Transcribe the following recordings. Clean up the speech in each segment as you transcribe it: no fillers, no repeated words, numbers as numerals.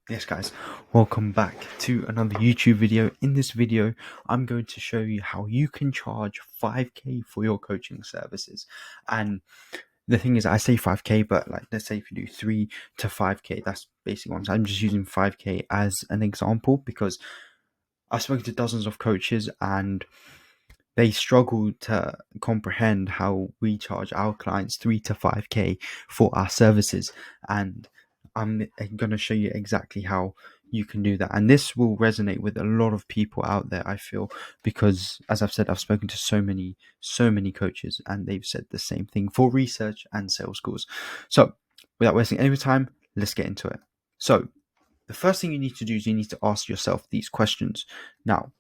Yes guys, welcome back to another YouTube video. In this video, I'm going to show you how you can charge 5k for your coaching services. And the thing is, I say 5k, but like let's say if you do 3 to 5k, that's basically what I'm just using 5k as an example because I've spoken to dozens of coaches and they struggle to comprehend how we charge our clients 3 to 5k for our services. And I'm going to show you exactly how you can do that. And this will resonate with a lot of people out there, I feel, because as I've said, I've spoken to so many coaches and they've said the same thing for research and sales calls. So without wasting any time, let's get into it. So the first thing you need to do is you need to ask yourself these questions. Now,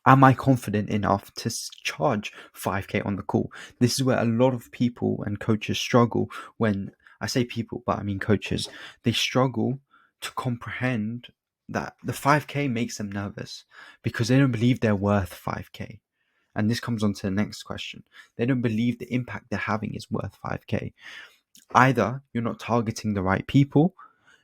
am I confident enough to charge 5k on the call? This is where a lot of people and coaches struggle. When I say people, but I mean coaches, they struggle to comprehend that the 5k makes them nervous because they don't believe they're worth 5k. And this comes on to the next question. They don't believe the impact they're having is worth 5k. Either you're not targeting the right people,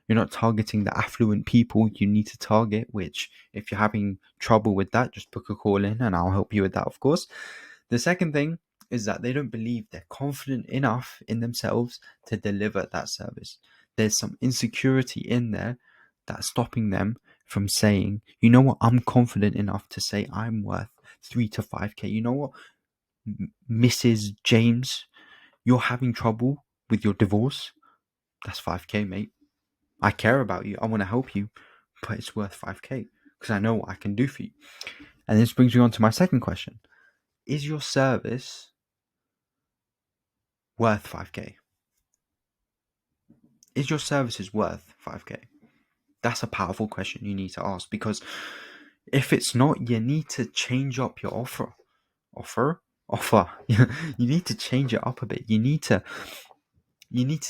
you're not targeting the affluent people you need to target, which if you're having trouble with that, just book a call in and I'll help you with that, of course. The second thing is that they don't believe they're confident enough in themselves to deliver that service. There's some insecurity in there that's stopping them from saying, you know what, I'm confident enough to say I'm worth 3 to 5k. You know what, Mrs. James, you're having trouble with your divorce. That's 5k, mate. I care about you. I want to help you, but it's worth 5k because I know what I can do for you. And this brings me on to my second question. Is your service worth 5k? Is your services worth 5k? That's a powerful question you need to ask, because if it's not, you need to change up your offer. You need to change it up a bit. You need to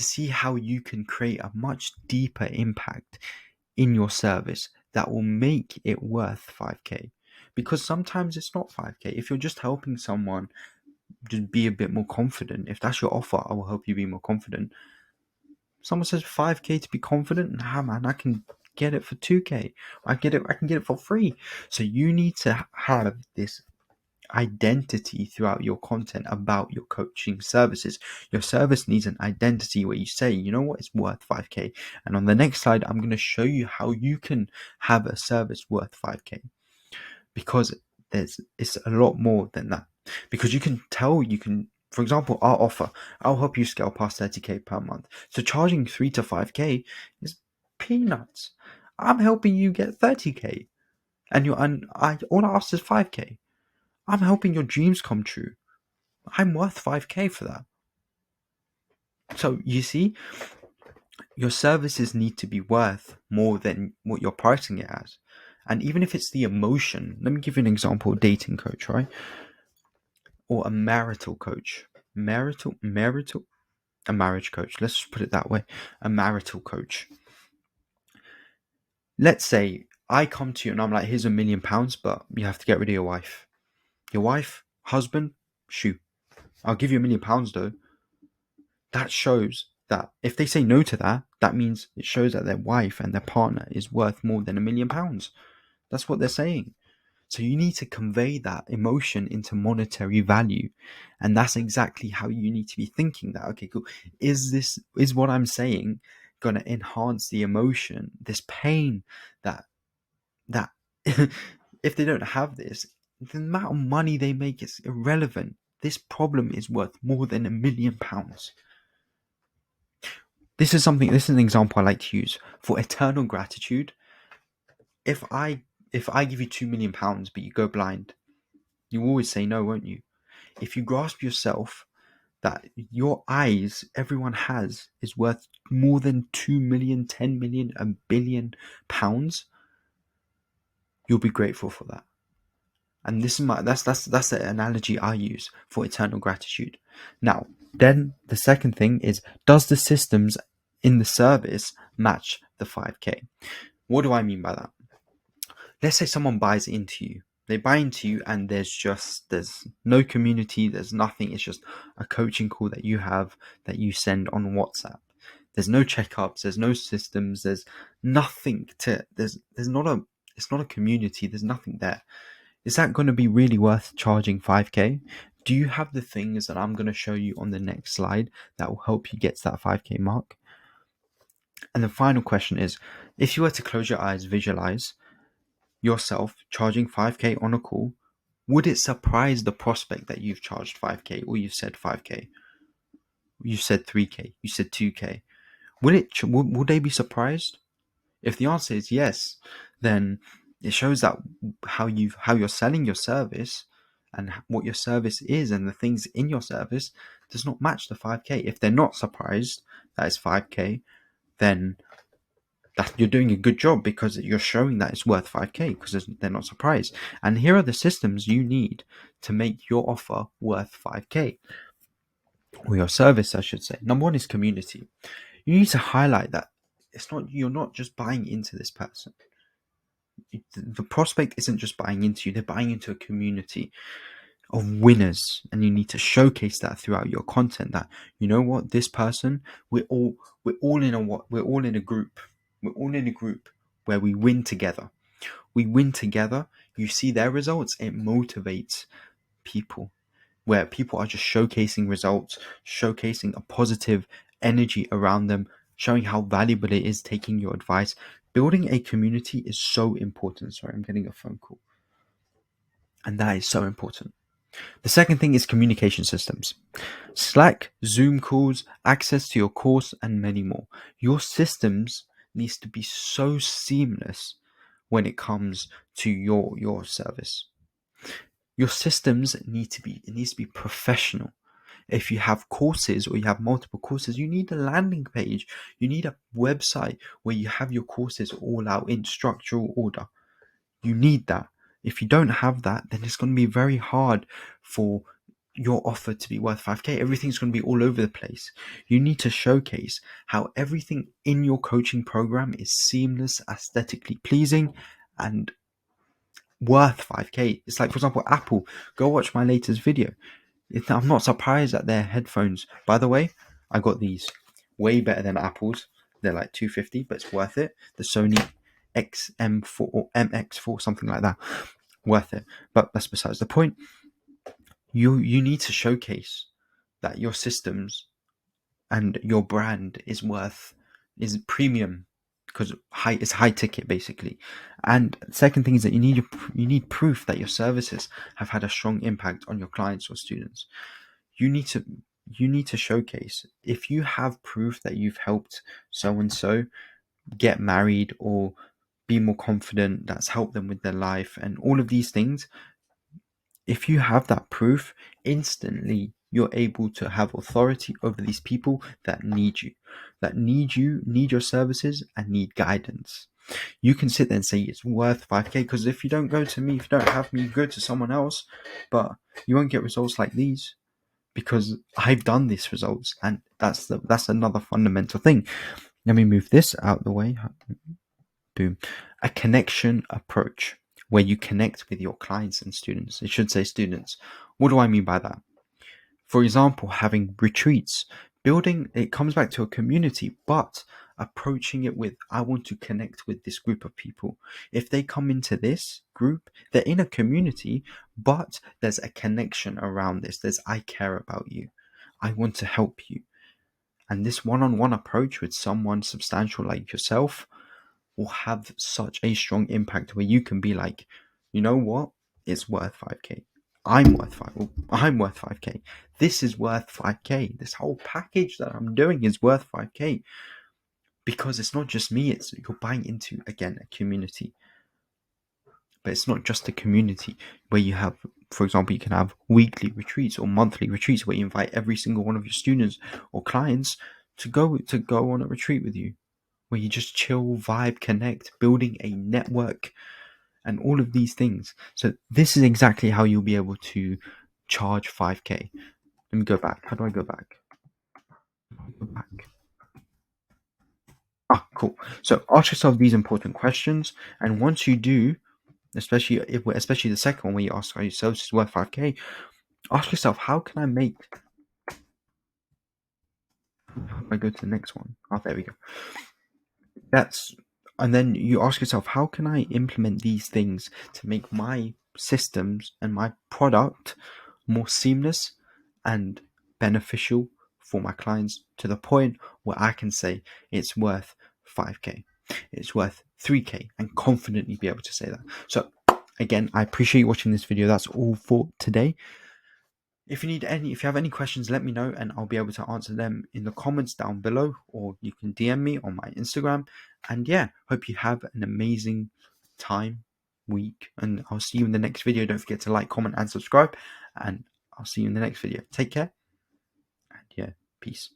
see how you can create a much deeper impact in your service that will make it worth 5k, because sometimes it's not 5k. If you're just helping someone just be a bit more confident, if that's your offer, I will help you be more confident. Someone says 5k to be confident, nah man, I can get it for 2k. I can get it for free. So you need to have this identity throughout your content about your coaching services. Your service needs an identity where you say, you know what, it's worth 5k. And on the next slide, I'm going to show you how you can have a service worth 5k, because it's a lot more than that. Because you can, for example, our offer, I'll help you scale past 30k per month. So charging 3 to 5k is peanuts. I'm helping you get 30k, and all I ask is 5k. I'm helping your dreams come true. I'm worth 5k for that. So you see, your services need to be worth more than what you're pricing it as. And even if it's the emotion, let me give you an example: a dating coach, right? Or a marital coach. A marriage coach. Let's just put it that way. A marital coach. Let's say I come to you and I'm like, here's £1,000,000, but you have to get rid of your wife. Your wife, husband, shoot. I'll give you £1,000,000 though. That shows that if they say no to that, that means it shows that their wife and their partner is worth more than £1,000,000. That's what they're saying. So you need to convey that emotion into monetary value. And that's exactly how you need to be thinking that, okay, cool. Is what I'm saying going to enhance the emotion, this pain that if they don't have this, the amount of money they make is irrelevant. This problem is worth more than £1,000,000. This is an example I like to use for eternal gratitude. If I give you £2,000,000 but you go blind, you always say no, won't you? If you grasp yourself that your eyes, everyone has, is worth more than 2 million, 10 million, £1,billion, you'll be grateful for that. And this is that's the analogy I use for eternal gratitude. Now, then the second thing is, does the systems in the service match the 5k? What do I mean by that? Let's say someone buys into you. They buy into you and there's no community, there's nothing. It's just a coaching call that you have, that you send on WhatsApp. There's no checkups, there's no systems, there's nothing to there's not a it's not a community, there's nothing there. Is that going to be really worth charging 5k? Do you have the things that I'm going to show you on the next slide that will help you get to that 5k mark? And the final question is, if you were to close your eyes, visualize yourself charging 5k on a call, would it surprise the prospect that you've charged 5k, or you've said 5k, you said 3k, you said 2k? Would they be surprised? If the answer is yes, then it shows that how you're selling your service and what your service is and the things in your service does not match the 5k. If they're not surprised that it's 5k, then that you're doing a good job, because you're showing that it's worth 5k, because they're not surprised. And here are the systems you need to make your offer worth 5k, or your service, I should say. Number one is community. You need to highlight that you're not just buying into this person. The prospect isn't just buying into you, they're buying into a community of winners, and you need to showcase that throughout your content, that you know what, this person, we're all in a group. We're all in a group where we win together. You see their results, it motivates people, where people are just showcasing results, showcasing a positive energy around them, showing how valuable it is taking your advice. Building a community is so important. Sorry, I'm getting a phone call. And that is so important. The second thing is communication systems. Slack, Zoom calls, access to your course, and many more. Your systems needs to be so seamless when it comes to your service. Your systems needs to be professional. If you have courses, or you have multiple courses, you need a landing page. You need a website where you have your courses all out in structural order. You need that. If you don't have that, then it's going to be very hard for your offer to be worth 5k. Everything's going to be all over the place. You need to showcase how everything in your coaching program is seamless, aesthetically pleasing, and worth 5k. It's like, for example, Apple. Go watch my latest video. I'm not surprised at their headphones. By the way, I got these. Way better than Apple's. They're like $250, but it's worth it. The Sony XM4 or MX4, something like that. Worth it. But that's besides the point. You need to showcase that your systems and your brand is premium, because it's high ticket basically. And second thing is that you need proof that your services have had a strong impact on your clients or students. You need to showcase, if you have proof that you've helped so and so get married or be more confident, that's helped them with their life and all of these things. If you have that proof, instantly you're able to have authority over these people that need need your services, and need guidance. You can sit there and say it's worth 5k, because if you don't go to me, if you don't have me, go to someone else, but you won't get results like these, because I've done these results. And that's another fundamental thing. Let me move this out the way. Boom. A connection approach, where you connect with your clients and students. It should say students. What do I mean by that? For example, having retreats. Building, it comes back to a community, but approaching it with, I want to connect with this group of people. If they come into this group, they're in a community, but there's a connection around this. There's, I care about you. I want to help you. And this one-on-one approach with someone substantial like yourself will have such a strong impact, where you can be like, you know what? It's worth 5k. I'm worth 5k. This is worth 5k. This whole package that I'm doing is worth 5k, because it's not just me. It's, you're buying into, again, a community. But it's not just a community where you have, for example, you can have weekly retreats or monthly retreats where you invite every single one of your students or clients to go on a retreat with you, where you just chill, vibe, connect, building a network, and all of these things. So this is exactly how you'll be able to charge 5k. Let me go back. How do I go back? Cool. So ask yourself these important questions, and once you do, especially the second one, where you ask, are your services worth 5k? Ask yourself, how can I make I go to the next one? Oh, there we go. And then you ask yourself, how can I implement these things to make my systems and my product more seamless and beneficial for my clients, to the point where I can say it's worth 5K, it's worth 3K, and confidently be able to say that. So again, I appreciate you watching this video. That's all for today. If you have any questions, let me know and I'll be able to answer them in the comments down below, or you can DM me on my Instagram. And yeah, hope you have an amazing week, and I'll see you in the next video. Don't forget to like, comment, and subscribe, and I'll see you in the next video. Take care, and yeah, peace.